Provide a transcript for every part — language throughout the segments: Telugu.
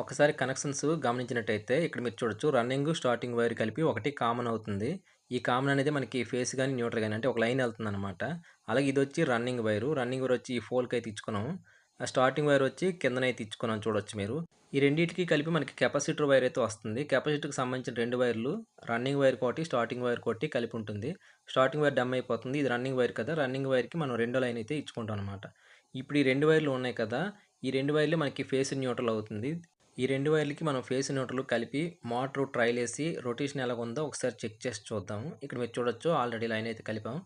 ఒకసారి కనెక్షన్స్ గమనించినట్టయితే ఇక్కడ మీరు చూడొచ్చు రన్నింగ్, స్టార్టింగ్ వైర్ కలిపి ఒకటి కామన్ అవుతుంది. ఈ కామన్ అనేది మనకి ఫేస్ గాని, న్యూట్రల్ గాని అంటే ఒక లైన్ ఎళ్తుందనమాట. అలాగే ఇదొచ్చి రన్నింగ్ వైరు. రన్నింగ్ వైర్ వచ్చి ఈ ఫోల్‌కైతే ఇచ్చుకున్నాము. స్టార్టింగ్ వైర్ వచ్చి కిందనైతే ఇచ్చుకున్నాం చూడొచ్చు మీరు. ఈ రెండిటికి కలిపి మనకి కెపాసిటర్ వైర్ అయితే వస్తుంది. కెపాసిటర్‌కి సంబంధించిన 2 వైర్లు రన్నింగ్ వైర్‌కోటి, స్టార్టింగ్ వైర్‌కోటి కలిపి ఉంటుంది. స్టార్టింగ్ వైర్ డమ్ అయిపోతుంది. ఇది రన్నింగ్ వైర్ కదా! రన్నింగ్ వైర్‌కి మనం రెండో లైన్ అయితే ఇచ్చుకుంటాం అనమాట. ఇప్పుడు ఈ 2 వైర్లు ఉన్నాయి కదా! ఈ 2 వైర్లే మనకి ఫేస్ న్యూట్రల్ అవుతుంది. ఈ 2 వైర్లకి మనం ఫేస్ న్యూట్రల్ కలిపి మోటారు ట్రైలేసి రొటేషన్ ఎలాగుందో ఒకసారి చెక్ చేసి చూద్దాము. ఇక్కడ మీరు చూడొచ్చు ఆల్రెడీ లైన్ అయితే కలిపాం.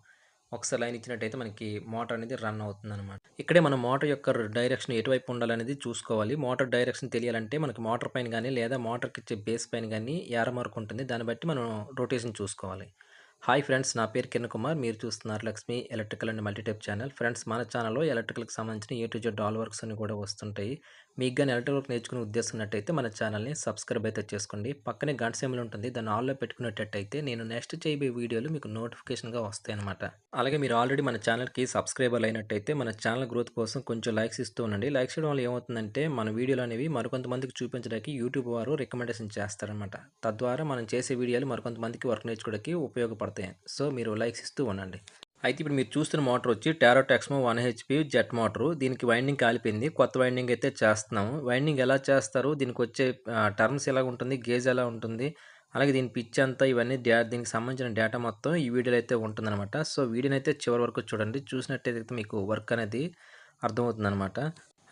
ఒకసారి లైన్ ఇచ్చినట్టయితే మనకి మోటార్ అనేది రన్ అవుతుందనమాట. ఇక్కడే మనం మోటార్ యొక్క డైరెక్షన్ ఎటువైపు ఉండాలనేది చూసుకోవాలి. మోటార్ డైరెక్షన్ తెలియాలంటే మనకి మోటార్ పైన గాని, లేదా మోటార్‌కిచ్చే బేస్ పైన గాని యారో మార్క్ ఉంటుంది. దాన్ని బట్టి మనం రొటేషన్ చూసుకోవాలి. హాయ్ ఫ్రెండ్స్, నా పేరు కిరణ్ కుమార్. మీరు చూస్తున్నారు Lakshmi electrical and Multitech channel. Friends, మన ఛానల్‌లో ఎలక్ట్రికల్‌కి సంబంధించిన A to Z all works అన్ని కూడా వస్తుంటాయి. మీకు గాని ఎలక్ట్రికల్ వర్క్ నేర్చుకునే ఉద్దేశం ఉన్నట్టయితే మన ఛానల్‌ని సబ్స్క్రైబ్ అయితే చేసుకోండి. పక్కనే గంట సింబల్ ఉంటుంది. దాన్ని ఆల్‌లో పెట్టుకునేటట్టయితే నేను నెక్స్ట్ చేయబోయే వీడియోలు మీకు నోటిఫికేషన్‌గా వస్తాయన్నమాట. అలాగే మీరు ఆల్రెడీ మన ఛానల్‌కి సబ్స్క్రైబర్లు అయినట్టయితే మన ఛానల్ గ్రోత్ కోసం కొంచెం లైక్స్ ఇస్తూ ఉండండి. లైక్స్ చేయడం వల్ల ఏమవుతుందంటే మన వీడియోలు అనేవి మరికొంతమందికి చూపించడానికి యూట్యూబ్ వారు రికమెండేషన్ చేస్తారనమాట. తద్వారా మనం చేసే వీడియోలు మరికొంతమందికి వర్క్ నేర్చుకోవడానికి ఉపయోగపడతాయి. సో మీరు లైక్స్ ఇస్తూ ఉండండి. అయితే ఇప్పుడు మీరు చూస్తున్న మోటార్ వచ్చి tarot Texmo 1 HP jet motor. దీనికి వైండింగ్ కాలిపోయింది. కొత్త వైండింగ్ అయితే చేస్తున్నాము. వైండింగ్ ఎలా చేస్తారు? దీనికొచ్చే టర్మ్స్ ఎలాగుంటుంది? గేజ్ ఎలా ఉంటుంది? అలాగే దీని పిచ్ ఎంత? ఇవన్నీ దీనికి సంబంధించిన డేటా మొత్తం ఈ వీడియోలో అయితే ఉంటుందనమాట. సో వీడియోనైతే చివరి వరకు చూడండి. చూసినట్టయితే మీకు వర్క్ అనేది అర్థమవుతుందనమాట.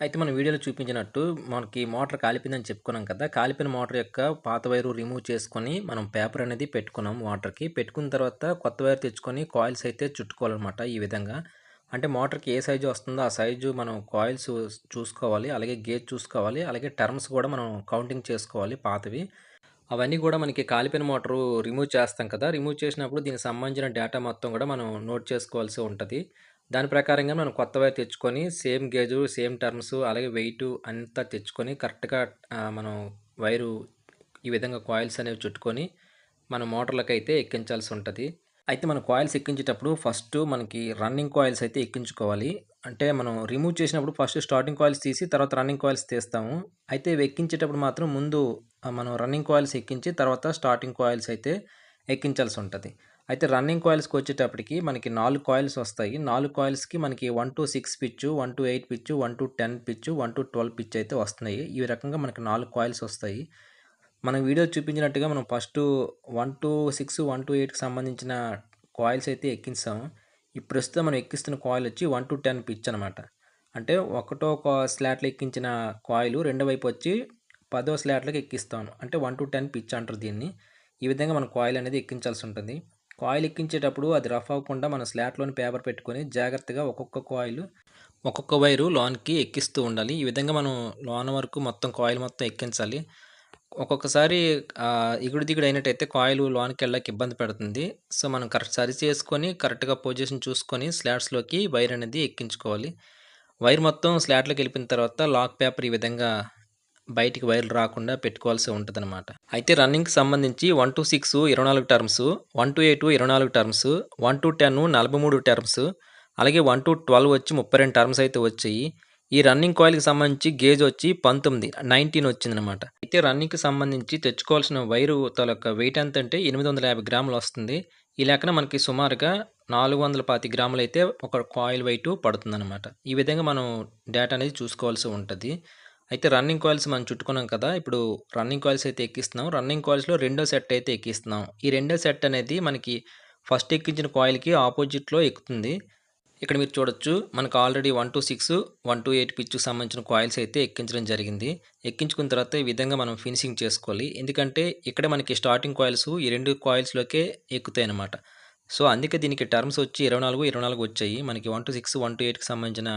అయితే మనం వీడియోలో చూపించినట్టు మనకి మోటార్ కాలిపోయిందని చెప్పుకున్నాం కదా! కాలిపోయిన మోటార్ యొక్క పాత వైరు రిమూవ్ చేసుకొని మనం పేపర్ అనేది పెట్టుకున్నాం మోటార్‌కి. పెట్టుకున్న తర్వాత కొత్త వైర్ తెచ్చుకొని కాయిల్స్ అయితే చుట్టుకోవాలనమాట ఈ విధంగా. అంటే మోటార్‌కి ఏ సైజు వస్తుందో ఆ సైజు మనం కాయిల్స్ చూసుకోవాలి. అలాగే గేజ్ చూసుకోవాలి. అలాగే టర్మ్స్ కూడా మనం కౌంటింగ్ చేసుకోవాలి పాతవి. అవన్నీ కూడా మనకి కాలిపోయిన మోటారు రిమూవ్ చేస్తాం కదా! రిమూవ్ చేసినప్పుడు దీనికి సంబంధించిన డేటా మొత్తం కూడా మనం నోట్ చేసుకోవాల్సి ఉంటది. దాని ప్రకారంగా మనం కొత్త వైర్ తెచ్చుకొని సేమ్ గేజు, సేమ్ టర్మ్స్ అలాగే వెయిటు అంతా తెచ్చుకొని కరెక్ట్‌గా మనం వైరు ఈ విధంగా కాయిల్స్ అనేవి చుట్టుకొని మన మోటార్లకైతే ఎక్కించాల్సి ఉంటది. అయితే మనం కాయిల్స్ ఎక్కించేటప్పుడు ఫస్టు మనకి రన్నింగ్ కాయిల్స్ అయితే ఎక్కించుకోవాలి. అంటే మనం రిమూవ్ చేసినప్పుడు ఫస్ట్ స్టార్టింగ్ కాయిల్స్ తీసి తర్వాత రన్నింగ్ కాయిల్స్ తీస్తాము. అయితే ఇవి ఎక్కించేటప్పుడు మాత్రం ముందు మనం రన్నింగ్ కాయిల్స్ ఎక్కించి తర్వాత స్టార్టింగ్ కాయిల్స్ అయితే ఎక్కించాల్సి ఉంటది. అయితే రన్నింగ్ కాయిల్స్‌కి వచ్చేటప్పటికి మనకి 4 కాయిల్స్ వస్తాయి. 4 కాయిల్స్‌కి మనకి 1-6 పిచ్చు, 1-8 పిచ్చు, 1-10 పిచ్చు, 1-12 పిచ్ అయితే వస్తున్నాయి. ఈ రకంగా మనకి 4 కాయిల్స్ వస్తాయి. మనం వీడియో చూపించినట్టుగా మనం ఫస్టు 1-6, 1-8కి సంబంధించిన కాయిల్స్ అయితే ఎక్కించాము. ఈ ప్రస్తుతం మనం ఎక్కిస్తున్న కాయిల్ వచ్చి 1-10 పిచ్ అనమాట. అంటే ఒకటో స్లాట్‌లో ఎక్కించిన కాయిలు రెండో వైపు వచ్చి 10వ స్లాట్‌లోకి ఎక్కిస్తాం. అంటే 1-10 పిచ్ అంటారు దీన్ని. ఈ విధంగా మనం కాయిల్ అనేది ఎక్కించాల్సి ఉంటుంది. కాయిల్ ఎక్కించేటప్పుడు అది రఫ్ అవ్వకుండా మన స్లాట్‌లోని పేపర్ పెట్టుకొని జాగ్రత్తగా ఒక్కొక్క వైరు లోనికి ఎక్కిస్తూ ఉండాలి. ఈ విధంగా మనం లోన వరకు మొత్తం కాయిల్ మొత్తం ఎక్కించాలి. ఒక్కొక్కసారి ఎగుడు దిగుడు అయినట్టయితే కాయిలు లోనకెళ్ళడానికి ఇబ్బంది పెడుతుంది. సో, మనం కరెక్ట్ సరి చేసుకొని కరెక్ట్‌గా పొజిషన్ చూసుకొని స్లాట్స్‌లోకి వైర్ అనేది ఎక్కించుకోవాలి. వైర్ మొత్తం స్లాట్‌లోకెళ్ళిపోయిన తర్వాత లాక్ పేపర్ ఈ విధంగా బయటికి వైర్లు రాకుండా పెట్టుకోవాల్సి ఉంటదనమాట. అయితే రన్నింగ్‌కి సంబంధించి 1-6 24 టర్మ్స్, 1-8 24 టర్మ్స్, 1-10 43 టర్మ్స్, అలాగే 1-12 వచ్చి 32 టర్మ్స్ అయితే వచ్చాయి. ఈ రన్నింగ్ కాయిల్‌కి సంబంధించి గేజ్ వచ్చి 19 వచ్చిందనమాట. అయితే రన్నింగ్‌కి సంబంధించి తెచ్చుకోవాల్సిన వైరు తాలూకా వెయిట్ ఎంతంటే 850 గ్రాములొస్తుంది. ఈ లెక్కన మనకి సుమారుగా 425 గ్రాములైతే ఒక కాయిల్ వెయిటు పడుతుందనమాట. ఈ విధంగా మనం డేటా అనేది చూసుకోవాల్సి ఉంటది. అయితే రన్నింగ్ కాయిల్స్ మనం చుట్టుకున్నాం కదా! ఇప్పుడు రన్నింగ్ కాయిల్స్ అయితే ఎక్కిస్తున్నాం. రన్నింగ్ కాయిల్స్‌లో రెండో సెట్ అయితే ఎక్కిస్తున్నాం. ఈ రెండో సెట్ అనేది మనకి ఫస్ట్ ఎక్కించిన కాయిల్‌కి ఆపోజిట్‌లో ఎక్కుతుంది. ఇక్కడ మీరు చూడొచ్చు. మనకు ఆల్రెడీ 1-6, 1-8 పిచ్‌కి సంబంధించిన కాయిల్స్ అయితే ఎక్కించడం జరిగింది. ఎక్కించుకున్న తర్వాత ఈ విధంగా మనం ఫినిషింగ్ చేసుకోవాలి. ఎందుకంటే ఇక్కడే మనకి స్టార్టింగ్ కాయిల్స్ ఈ 2 కాయిల్స్‌లోకే ఎక్కుతాయన్నమాట. సో, అందుకే దీనికి టర్మ్స్ వచ్చి 24, 24 వచ్చాయి. మనకి 1-6, 1-8కి సంబంధించిన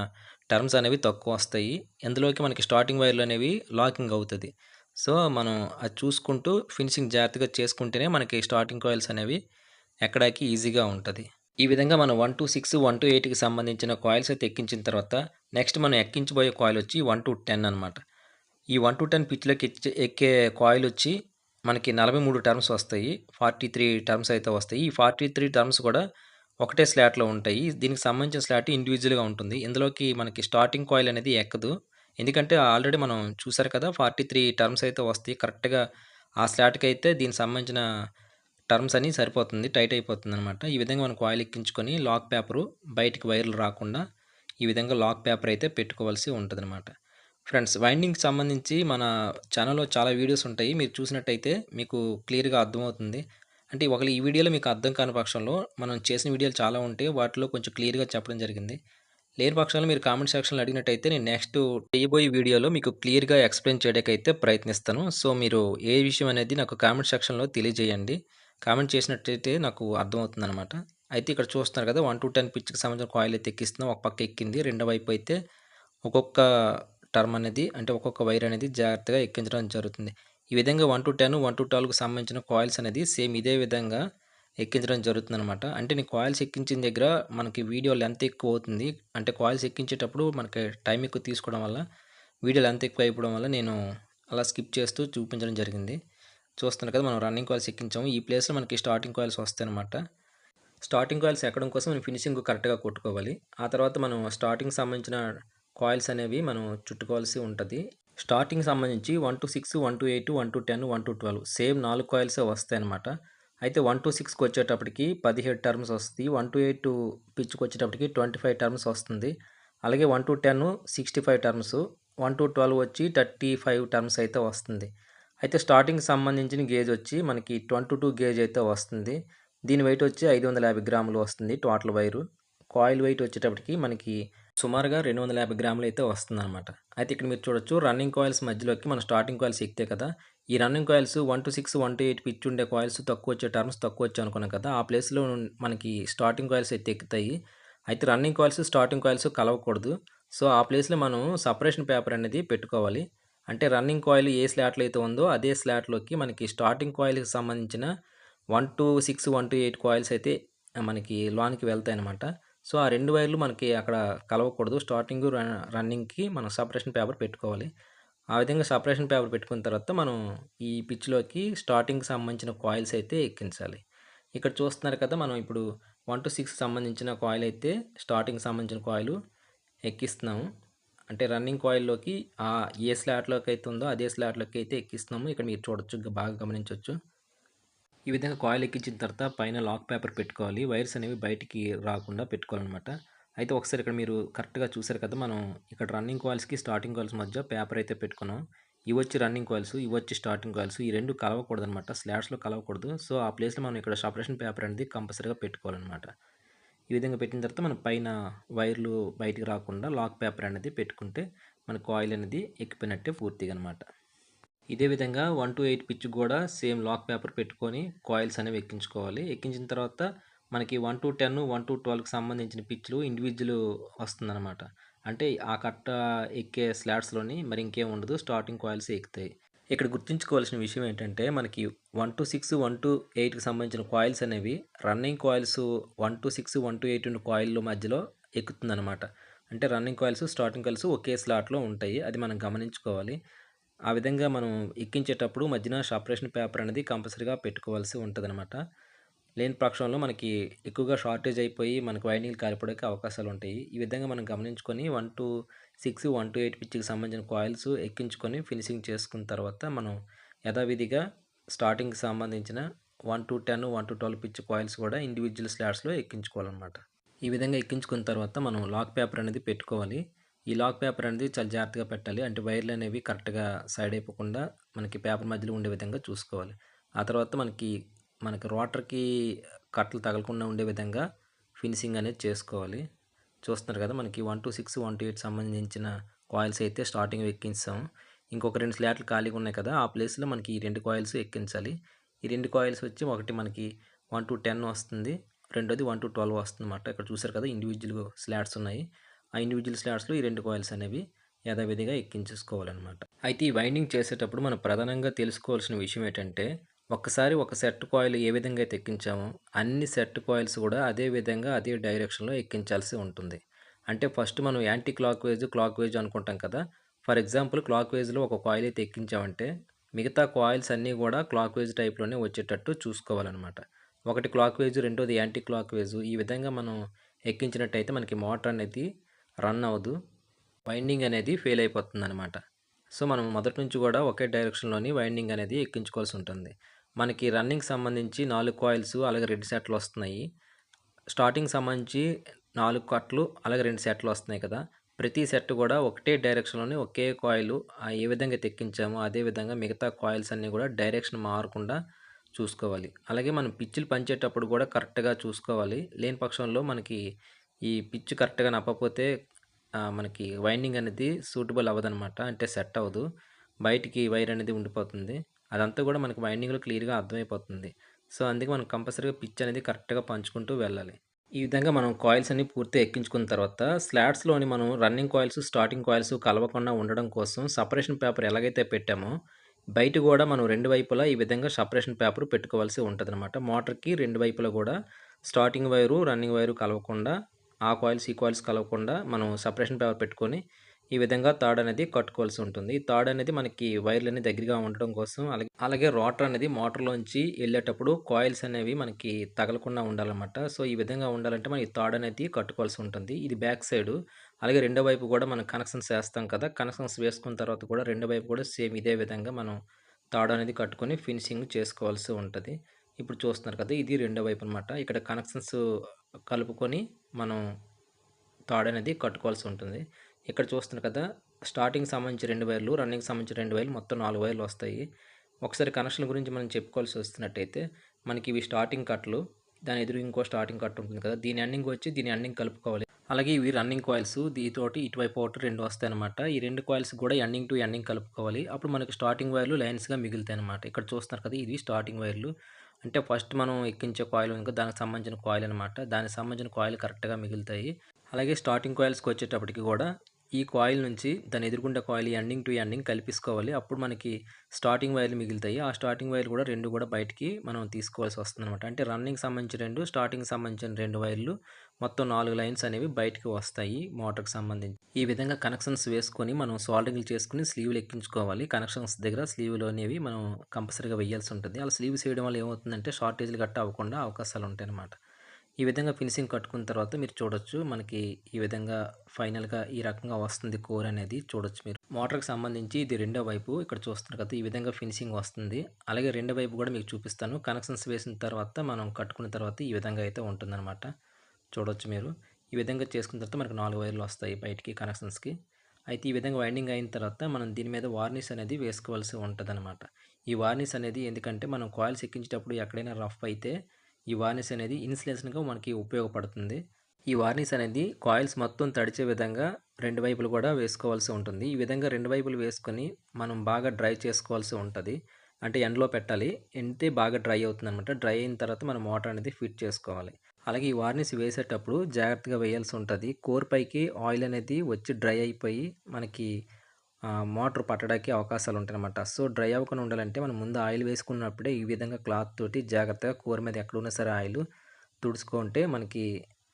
టర్మ్స్ అనేవి తక్కువొస్తాయి. ఇందులోకి మనకి స్టార్టింగ్ వైర్‌లనేవి లాకింగ్ అవుతది. సో, మనం అది చూసుకుంటూ ఫినిషింగ్ జాగ్రత్తగా చేసుకుంటేనే మనకి స్టార్టింగ్ కాయిల్స్ అనేవి ఎక్కడానికి ఈజీగా ఉంటది. ఈ విధంగా మనం 1-6, 1-8కి సంబంధించిన కాయిల్స్ అయితే ఎక్కించిన తర్వాత నెక్స్ట్ మనం ఎక్కించబోయే కాయిల్ వచ్చి 1-10 అనమాట. ఈ 1-10 పిచ్‌లోకి ఎక్కే కాయిల్ వచ్చి మనకి 43 టర్మ్స్ వస్తాయి. 43 టర్మ్స్ అయితే వస్తాయి. ఈ 43 టర్మ్స్ కూడా ఒకటే స్లాట్‌లో ఉంటాయి. దీనికి సంబంధించిన స్లాట్ ఇండివిడ్యువల్‌గా ఉంటుంది. ఇందులోకి మనకి స్టార్టింగ్ కాయిల్ అనేది ఎక్కదు. ఎందుకంటే ఆల్రెడీ మనం చూసారు కదా! 43 టర్మ్స్ అయితే వస్తాయి. కరెక్ట్‌గా ఆ స్లాట్‌కైతే దీనికి సంబంధించిన టర్మ్స్ అని సరిపోతుంది. టైట్ అయిపోతుందనమాట. ఈ విధంగా మనం కాయిల్ ఎక్కించుకొని లాక్ పేపరు బయటికి వైర్లు రాకుండా ఈ విధంగా లాక్ పేపర్ అయితే పెట్టుకోవాల్సి ఉంటదనమాట. ఫ్రెండ్స్ వైండింగ్‌కి సంబంధించి మన ఛానెల్‌లో చాలా వీడియోస్ ఉంటాయి. మీరు చూసినట్టయితే మీకు క్లియర్‌గా అర్థమవుతుంది. అంటే ఒకవేళ ఈ వీడియోలో మీకు అర్థం కాని పక్షంలో మనం చేసిన వీడియోలు చాలా ఉంటాయి. వాటిలో కొంచెం క్లియర్‌గా చెప్పడం జరిగింది. లేని పక్షంలో మీరు కామెంట్ సెక్షన్‌లో అడిగినట్టయితే నేను నెక్స్ట్ చేయబోయే వీడియోలో మీకు క్లియర్‌గా ఎక్స్‌ప్లెయిన్ చేయడానికైతే ప్రయత్నిస్తాను. సో, మీరు ఏ విషయం అనేది నాకు కామెంట్ సెక్షన్‌లో తెలియజేయండి. కామెంట్ చేసినట్టయితే నాకు అర్థమవుతుందనమాట. అయితే ఇక్కడ చూస్తున్నారు కదా! 1-10 పిచ్‌కి సంబంధించిన కాయిల్ అయితే ఎక్కిస్తున్నాం. ఒక పక్క ఎక్కింది. రెండో వైపు అయితే ఒక్కొక్క టర్మ్ అనేది అంటే ఒక్కొక్క వైర్ అనేది జాగ్రత్తగా ఎక్కించడం జరుగుతుంది. ఈ విధంగా 1-10, 1-12కి సంబంధించిన కాయిల్స్ అనేది సేమ్ ఇదే విధంగా ఎక్కించడం జరుగుతుందనమాట. అంటే నేను కాయిల్స్ ఎక్కించిన దగ్గర మనకి వీడియో లెంత్ ఎక్కువవుతుంది. అంటే కాయిల్స్ ఎక్కించేటప్పుడు మనకి టైం ఎక్కువ తీసుకోవడం వల్ల వీడియో లెంత్ ఎక్కువ అయిపోవడం వల్ల నేను అలా స్కిప్ చేస్తూ చూపించడం జరిగింది. చూస్తున్నారు కదా! మనం రన్నింగ్ కాయిల్స్ ఎక్కించాము. ఈ ప్లేస్‌లో మనకి స్టార్టింగ్ కాయిల్స్ వస్తాయన్నమాట. స్టార్టింగ్ కాయిల్స్ ఎక్కడం కోసం మనం ఫినిషింగ్ కరెక్ట్‌గా కొట్టుకోవాలి. ఆ తర్వాత మనం స్టార్టింగ్‌కి సంబంధించిన కాయిల్స్ అనేవి మనం చుట్టుకోవాల్సి ఉంటది. స్టార్టింగ్‌కి సంబంధించి 1-6, 1-8, 1-10, 1-12 సేమ్ 4 కాయిల్సే వస్తాయన్నమాట. అయితే 1-6కి వచ్చేటప్పటికి 17 టర్మ్స్ వస్తది. 1-8 పిచ్‌కొచ్చేటప్పటికి 25 టర్మ్స్ వస్తుంది. అలాగే 1-10 65 టర్మ్స్, 1-12 వచ్చి 35 టర్మ్స్ అయితే వస్తుంది. అయితే స్టార్టింగ్‌కి సంబంధించిన గేజ్ వచ్చి మనకి 22 గేజ్ అయితే వస్తుంది. దీని వెయిట్ వచ్చి 550 గ్రాములు వస్తుంది టోటల్ వైరు. కాయిల్ వెయిట్ వచ్చేటప్పటికి మనకి సుమారుగా 250 గ్రాములైతే వస్తుందనమాట. అయితే ఇక్కడ మీరు చూడొచ్చు రన్నింగ్ కాయిల్స్ మధ్యలోకి మన స్టార్టింగ్ కాయిల్స్ ఎక్కితే కదా! ఈ రన్నింగ్ కాయిల్స్ 1-6, 1-8 పిచ్ ఉండే కాయిల్స్ తక్కువొచ్చే టర్మ్స్ తక్కువొచ్చాయి అనుకున్నాం కదా! ఆ ప్లేస్‌లో మనకి స్టార్టింగ్ కాయిల్స్ అయితే ఎక్కుతాయి. అయితే రన్నింగ్ కాయిల్స్, స్టార్టింగ్ కాయిల్స్ కలవకూడదు. సో, ఆ ప్లేస్‌లో మనం సెపరేషన్ పేపర్ అనేది పెట్టుకోవాలి. అంటే రన్నింగ్ కాయిల్ ఏ స్లాట్‌లో అయితే ఉందో అదే స్లాట్‌లోకి మనకి స్టార్టింగ్ కాయిల్‌కి సంబంధించిన 1-6, 1-8 కాయిల్స్ అయితే మనకి లోనికి వెళ్తాయనమాట. సో, ఆ 2 వైర్లు మనకి అక్కడ కలవకూడదు. స్టార్టింగు, రన్నింగ్‌కి మనం సెపరేషన్ పేపర్ పెట్టుకోవాలి. ఆ విధంగా సెపరేషన్ పేపర్ పెట్టుకున్న తర్వాత మనం ఈ పిచ్‌లోకి స్టార్టింగ్‌కి సంబంధించిన కాయిల్స్ అయితే ఎక్కించాలి. ఇక్కడ చూస్తున్నారు కదా! మనం ఇప్పుడు 1-6 సంబంధించిన కాయిల్ అయితే స్టార్టింగ్‌కి సంబంధించిన కాయిలు ఎక్కిస్తున్నాము. అంటే రన్నింగ్ కాయిల్‌లోకి ఏ స్లాట్‌లోకి అయితే ఉందో అదే స్లాట్‌లోకి అయితే ఎక్కిస్తున్నాము. ఇక్కడ మీరు చూడొచ్చు. బాగా గమనించొచ్చు. ఈ విధంగా కాయిల్ ఎక్కించిన తర్వాత పైన లాక్ పేపర్ పెట్టుకోవాలి. వైర్స్ అనేవి బయటికి రాకుండా పెట్టుకోవాలనమాట. అయితే ఒకసారి ఇక్కడ మీరు కరెక్ట్‌గా చూసారు కదా! మనం ఇక్కడ రన్నింగ్ కాయిల్స్‌కి, స్టార్టింగ్ కాయిల్స్ మధ్య పేపర్ అయితే పెట్టుకున్నాం. ఇవొచ్చి రన్నింగ్ కాయిల్స్, ఇవొచ్చి స్టార్టింగ్ కాయిల్స్. ఈ 2 కలవకూడదనమాట. స్లాట్స్‌లో కలవకూడదు. సో, ఆ ప్లేస్‌లో మనం ఇక్కడ సెపరేషన్ పేపర్ అనేది కంపల్సరీగా పెట్టుకోవాలనమాట. ఈ విధంగా పెట్టిన తర్వాత మనం పైన వైర్లు బయటికి రాకుండా లాక్ పేపర్ అనేది పెట్టుకుంటే మన కాయిల్ అనేది ఎక్కిపోయినట్టే పూర్తిగా అనమాట. ఇదే విధంగా 1-8 పిచ్ కూడా సేమ్ లాక్ పేపర్ పెట్టుకొని కాయిల్స్ అనేవి ఎక్కించుకోవాలి. ఎక్కించిన తర్వాత మనకి 1-10, 1-12కి సంబంధించిన పిచ్‌లు ఇండివిడ్యువల్ వస్తుందనమాట. అంటే ఆ కట్ట ఎక్కే స్లాట్స్‌లోని మరి ఇంకేం ఉండదు. స్టార్టింగ్ కాయిల్సే ఎక్కుతాయి. ఇక్కడ గుర్తుంచుకోవాల్సిన విషయం ఏంటంటే మనకి 1-6, 1-8కి సంబంధించిన కాయిల్స్ అనేవి రన్నింగ్ కాయిల్స్ 1-6, 1-8 ఉన్న కాయిల్‌ల మధ్యలో ఎక్కుతుందనమాట. అంటే రన్నింగ్ కాయిల్స్, స్టార్టింగ్ కాయిల్స్ ఒకే స్లాట్‌లో ఉంటాయి. అది మనం గమనించుకోవాలి. ఆ విధంగా మనం ఎక్కించేటప్పుడు మధ్యన సెపరేషన్ పేపర్ అనేది కంపల్సరీగా పెట్టుకోవాల్సి ఉంటదనమాట. లేని పక్షంలో మనకి ఎక్కువగా షార్టేజ్ అయిపోయి మనకు వైండింగ్‌లు కాలిపోవడానికి అవకాశాలుంటాయి. ఈ విధంగా మనం గమనించుకొని 1-6, 1-8 పిచ్‌కి సంబంధించిన కాయిల్స్ ఎక్కించుకొని ఫినిషింగ్ చేసుకున్న తర్వాత మనం యథావిధిగా స్టార్టింగ్‌కి సంబంధించిన 1-10, 1-12 పిచ్ కాయిల్స్ కూడా ఇండివిడ్యువల్ స్లాట్స్‌లో ఎక్కించుకోవాలనమాట. ఈ విధంగా ఎక్కించుకున్న తర్వాత మనం లాక్ పేపర్ అనేది పెట్టుకోవాలి. ఈ లాక్ పేపర్ అనేది చాలా జాగ్రత్తగా పెట్టాలి. అంటే వైర్లు అనేవి కరెక్ట్‌గా సైడ్ అయిపోకుండా మనకి పేపర్ మధ్యలో ఉండే విధంగా చూసుకోవాలి. ఆ తర్వాత మనకి రోటర్‌కి కట్టలు తగలకుండా ఉండే విధంగా ఫినిషింగ్ అనేది చేసుకోవాలి. చూస్తున్నారు కదా! మనకి 1-6, 1-8 సంబంధించిన కాయిల్స్ అయితే స్టార్టింగ్‌లో ఎక్కించాం. ఇంకొక 2 స్లాట్లు ఖాళీగా ఉన్నాయి కదా! ఆ ప్లేస్‌లో మనకి ఈ 2 కాయిల్స్ ఎక్కించాలి. ఈ 2 కాయిల్స్ వచ్చి ఒకటి మనకి 1-10 వస్తుంది. రెండోది 1-12 వస్తుందన్నమాట. ఇక్కడ చూసారు కదా! ఇండివిడ్యువల్ స్లాట్స్ ఉన్నాయి. ఆ ఇండివిడ్యువల్ స్లాట్స్‌లో ఈ 2 కాయిల్స్ అనేవి యథావిధిగా ఎక్కించేసుకోవాలన్నమాట. అయితే ఈ వైండింగ్ చేసేటప్పుడు మనం ప్రధానంగా తెలుసుకోవాల్సిన విషయం ఏంటంటే, ఒక్కసారి ఒక సెట్ కాయిల్ ఏ విధంగా అయితే ఎక్కించామో, అన్ని సెట్ కాయిల్స్ కూడా అదే విధంగా అదే డైరెక్షన్‌లో ఎక్కించాల్సి ఉంటుంది. అంటే ఫస్ట్ మనం యాంటీ క్లాక్ వైజ్ అనుకుంటాం కదా! ఫర్ ఎగ్జాంపుల్ క్లాక్ వైజ్‌లో ఒక కాయిల్ అయితే ఎక్కించామంటే, మిగతా కాయిల్స్ అన్నీ కూడా క్లాక్ వైజ్ టైప్‌లోనే వచ్చేటట్టు చూసుకోవాలన్నమాట. ఒకటి క్లాక్ వైజ్, రెండోది యాంటీ క్లాక్ వైజ్ ఈ విధంగా మనం ఎక్కించినట్టయితే మనకి మోటార్ అనేది రన్ అవ్వదు. వైండింగ్ అనేది ఫెయిల్ అయిపోతుందనమాట. సో, మనం మొదటి నుంచి గూడా ఒకే డైరెక్షన్‌లోని వైండింగ్ అనేది ఎక్కించుకోవాల్సుంటుంది. మనకి రన్నింగ్‌కి సంబంధించి 4 కాయిల్స్ అలాగే 2 సెట్‌లొస్తున్నాయి. స్టార్టింగ్ సంబంధించి 4 కట్లు అలాగే 2 సెట్‌లొస్తున్నాయి కదా! ప్రతి సెట్ గూడా ఒకటే డైరెక్షన్‌లోని ఒకే కాయిలు ఏ విధంగా అయితే ఎక్కించామో అదే విధంగా మిగతా కాయిల్స్ అన్నీ గూడా డైరెక్షన్ మారకుండా చూసుకోవాలి. అలాగే మనం పిచ్చులు పంచేటప్పుడు గూడా కరెక్ట్‌గా చూసుకోవాలి. లేని పక్షంలో మనకి ఈ పిచ్ కరెక్ట్‌గా నప్పకపోతే మనకి వైండింగ్ అనేది సూటబుల్ అవ్వదనమాట. అంటే సెట్ అవ్వదు. బయటికి వైర్ అనేది ఉండిపోతుంది. అదంతా గూడా మనకి వైండింగ్‌లో క్లియర్‌గా అర్థమైపోతుంది. సో, అందుకే మనం కంపల్సరీగా పిచ్ అనేది కరెక్ట్‌గా పంచుకుంటూ వెళ్ళాలి. ఈ విధంగా మనం కాయిల్స్ అన్నీ పూర్తిగా ఎక్కించుకున్న తర్వాత స్లాట్స్‌లోని మనం రన్నింగ్ కాయిల్స్, స్టార్టింగ్ కాయిల్స్ కలవకుండా ఉండడం కోసం సెపరేషన్ పేపర్ ఎలాగైతే పెట్టామో, బయట గూడా మనం 2 వైపులా ఈ విధంగా సెపరేషన్ పేపర్ పెట్టుకోవాల్సి ఉంటదనమాట. మోటార్‌కి 2 వైపులా గూడా స్టార్టింగ్ వైరు, రన్నింగ్ వైరు కలవకుండా, ఆ కాయిల్స్, ఈ కాయిల్స్ కలవకుండా మనం సెపరేషన్ పేపర్ పెట్టుకొని, ఈ విధంగా తాడు అనేది కట్టుకోవాల్సి ఉంటుంది. ఈ తాడు అనేది మనకి వైర్లన్నీ దగ్గరగా ఉండడం కోసం అలాగే రోటర్ అనేది మోటార్‌లోంచి ఎళ్ళేటప్పుడు కాయిల్స్ అనేవి మనకి తగలకుండా ఉండాలన్నమాట. సో, ఈ విధంగా ఉండాలంటే మనం ఈ తాడు అనేది కట్టుకోవాల్సి ఉంటుంది. ఇది బ్యాక్ సైడు. అలాగే రెండో వైపు కూడా మనం కనెక్షన్స్ ఏస్తాం కదా! కనెక్షన్స్ వేసుకున్న తర్వాత కూడా రెండో వైపు కూడా సేమ్ ఇదే విధంగా మనం తాడు అనేది కట్టుకొని ఫినిషింగ్ చేసుకోవాల్సి ఉంటది. ఇప్పుడు చూస్తున్నారు కదా! ఇది రెండో వైపు అనమాట. ఇక్కడ కనెక్షన్స్ కలుపుకొని మనం తాడనేది కట్టుకోవాల్సి ఉంటుంది. ఇక్కడ చూస్తున్నారు కదా! స్టార్టింగ్‌కి సంబంధించి 2 వైర్లు, రన్నింగ్‌కి సంబంధించి 2 వైర్లు మొత్తం 4 వైర్లు వస్తాయి. ఒకసారి కనెక్షన్ గురించి మనం చెప్పుకోవాల్సి వస్తున్నట్టయితే, మనకి ఇవి స్టార్టింగ్ కట్లు. దాని ఎదురు ఇంకో స్టార్టింగ్ కట్ ఉంటుంది కదా! దీని ఎండింగ్ వచ్చి దీని ఎండింగ్ కలుపుకోవాలి. అలాగే ఇవి రన్నింగ్ కాయిల్స్. దీతోటి ఇటువైపు ఒకటి 2 వస్తాయన్నమాట. ఈ 2 కాయిల్స్ కూడా ఎండింగ్ టు ఎండింగ్ కలుపుకోవాలి. అప్పుడు మనకి స్టార్టింగ్ వైర్లు లైన్స్‌గా మిగులుతాయన్నమాట. ఇక్కడ చూస్తున్నారు కదా! ఇది స్టార్టింగ్ వైర్లు. అంటే ఫస్ట్ మనం ఎక్కించే కాయిల్ ఉంది కదా! దానికి సంబంధించిన కాయిల్ అనమాట. దానికి సంబంధించిన కాయిల్ కరెక్ట్‌గా మిగులుతాయి. అలాగే స్టార్టింగ్ కాయిల్స్‌కొచ్చేటప్పటికి గూడా, ఈ కాయిల్ నుంచి దాని ఎదురుగుండా కాయిల్ ఎండింగ్ టు ఎండింగ్ కలిపేసుకోవాలి. అప్పుడు మనకి స్టార్టింగ్ వైర్లు మిగులుతాయి. ఆ స్టార్టింగ్ వైర్లు గూడా 2 గూడా బయటికి మనం తీసుకోవాల్సి వస్తుందనమాట. అంటే రన్నింగ్‌కి సంబంధించి 2, స్టార్టింగ్‌కి సంబంధించిన 2 వైర్లు మొత్తం 4 లైన్స్ అనేవి బయటికి వస్తాయి మోటార్‌కి సంబంధించి. ఈ విధంగా కనెక్షన్స్ వేసుకొని మనం సోల్డరింగ్‌లు చేసుకొని స్లీవ్‌లు ఎక్కించుకోవాలి. కనెక్షన్స్ దగ్గర స్లీవ్‌లు అనేవి మనం కంపల్సరీగా వేయాల్సి ఉంటుంది. అలా స్లీవ్స్ వేయడం వల్ల ఏమవుతుందంటే షార్టేజ్‌లు గట్టా అవ్వకుండా అవకాశాలుంటాయనమాట. ఈ విధంగా ఫినిషింగ్ కట్టుకున్న తర్వాత మీరు చూడొచ్చు. మనకి ఈ విధంగా ఫైనల్‌గా ఈ రకంగా వస్తుంది కోర్ అనేది చూడొచ్చు మీరు. మోటార్‌కి సంబంధించి ఇది రెండో వైపు ఇక్కడ చూస్తున్నారు కదా! ఈ విధంగా ఫినిషింగ్ వస్తుంది. అలాగే రెండో వైపు గూడా మీకు చూపిస్తాను. కనెక్షన్స్ వేసిన తర్వాత మనం కట్టుకున్న తర్వాత ఈ విధంగా అయితే ఉంటుందనమాట. చూడొచ్చు మీరు. ఈ విధంగా చేసుకున్న తర్వాత మనకు 4 వైర్లు వస్తాయి బయటికి కనెక్షన్స్‌కి. అయితే ఈ విధంగా వైండింగ్ అయిన తర్వాత మనం దీని మీద వార్నిష్ అనేది వేసుకోవాల్సి ఉంటదనమాట. ఈ వార్నిష్ అనేది ఎందుకంటే మనం కాయిల్స్ ఎక్కించేటప్పుడు ఎక్కడైనా రఫ్ అయితే ఈ వార్నిష్ అనేది ఇన్సులేషన్‌గా మనకి ఉపయోగపడుతుంది. ఈ వార్నిష్ అనేది కాయిల్స్ మొత్తం తడిచే విధంగా 2 వైపులు కూడా వేసుకోవాల్సి ఉంటుంది. ఈ విధంగా 2 వైపులు వేసుకొని మనం బాగా డ్రై చేసుకోవాల్సి ఉంటది. అంటే ఎండలో పెట్టాలి. ఎండితే బాగా డ్రై అవుతుందనమాట. డ్రై అయిన తర్వాత మనం మోటార్ అనేది ఫిట్ చేసుకోవాలి. అలాగే ఈ వార్నిష్ వేసేటప్పుడు జాగ్రత్తగా వేయాల్సి ఉంటది. కోర్ పైకి ఆయిల్ అనేది వచ్చి డ్రై అయిపోయి మనకి మోటర్ పట్టడానికి అవకాశాలుంటాయనమాట. సో, డ్రై అవ్వకుండా ఉండాలంటే మనం ముందు ఆయిల్ వేసుకున్నప్పుడే ఈ విధంగా క్లాత్ తోటి జాగ్రత్తగా కూర మీద ఎక్కడున్నా సరే ఆయిలు తుడుచుకుంటే మనకి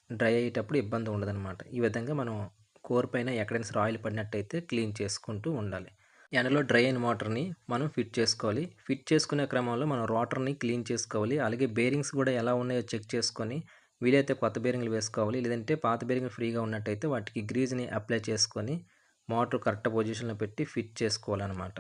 డ్రై అయ్యేటప్పుడు ఇబ్బంది ఉండదనమాట. ఈ విధంగా మనం కూర పైన ఎక్కడైనా సరే ఆయిల్ పడినట్టయితే క్లీన్ చేసుకుంటూ ఉండాలి. ఎండలో డ్రై అయిన మోటార్‌ని మనం ఫిట్ చేసుకోవాలి. ఫిట్ చేసుకునే క్రమంలో మనం రోటర్‌ని క్లీన్ చేసుకోవాలి. అలాగే బేరింగ్స్ కూడా ఎలా ఉన్నాయో చెక్ చేసుకొని వీలైతే కొత్త బేరింగ్‌లు వేసుకోవాలి. లేదంటే పాత బేరింగ్‌లు ఫ్రీగా ఉన్నట్టయితే వాటికి గ్రీజ్‌ని అప్లై చేసుకొని మోటర్ కరెక్ట్ పొజిషన్‌లో పెట్టి ఫిట్ చేసుకోవాలనమాట.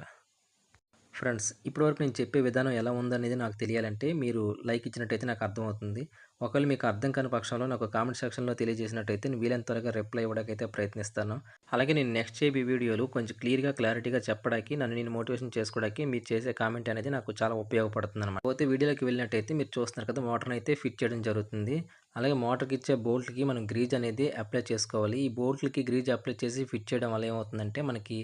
ఫ్రెండ్స్, ఇప్పటివరకు నేను చెప్పే విధానం ఎలా ఉందనేది నాకు తెలియాలంటే మీరు లైక్ ఇచ్చినట్టయితే నాకు అర్థమవుతుంది. ఒకవేళ మీకు అర్థం కాని పక్షంలో నాకు కామెంట్ సెక్షన్‌లో తెలియజేసినట్టయితే నేను వీలైనంత త్వరగా రిప్లై ఇవ్వడానికైతే ప్రయత్నిస్తాను. అలాగే నేను నెక్స్ట్ చేయబోయే వీడియోలు కొంచెం క్లారిటీగా చెప్పడానికి నన్ను నేను మోటివేషన్ చేసుకోవడానికి మీరు చేసే కామెంట్ అనేది నాకు చాలా ఉపయోగపడుతుందనమాట. పోతే వీడియోలోకి వెళ్ళినట్టయితే మీరు చూస్తున్నారు కదా! మోటార్‌ని అయితే ఫిట్ చేయడం జరుగుతుంది. అలాగే మోటార్‌కి ఇచ్చే బోల్ట్‌కి మనం గ్రీజ్ అనేది అప్లై చేసుకోవాలి. ఈ బోల్ట్‌లకి గ్రీజ్ అప్లై చేసి ఫిట్ చేయడం వల్ల ఏమవుతుందంటే మనకి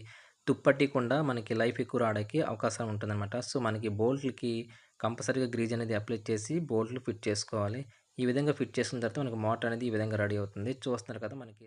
తుప్పట్టకుండా మనకి లైఫ్ ఎక్కువ రావడానికి అవకాశం ఉంటుందనమాట. సో, మనకి బోల్ట్‌లకి కంపల్సరీగా గ్రీజ్ అనేది అప్లై చేసి బోల్ట్‌లు ఫిట్ చేసుకోవాలి. ఈ విధంగా ఫిట్ చేసుకున్న తర్వాత మనకి మోటార్ అనేది ఈ విధంగా రెడీ అవుతుంది. చూస్తున్నారు కదా! మనకి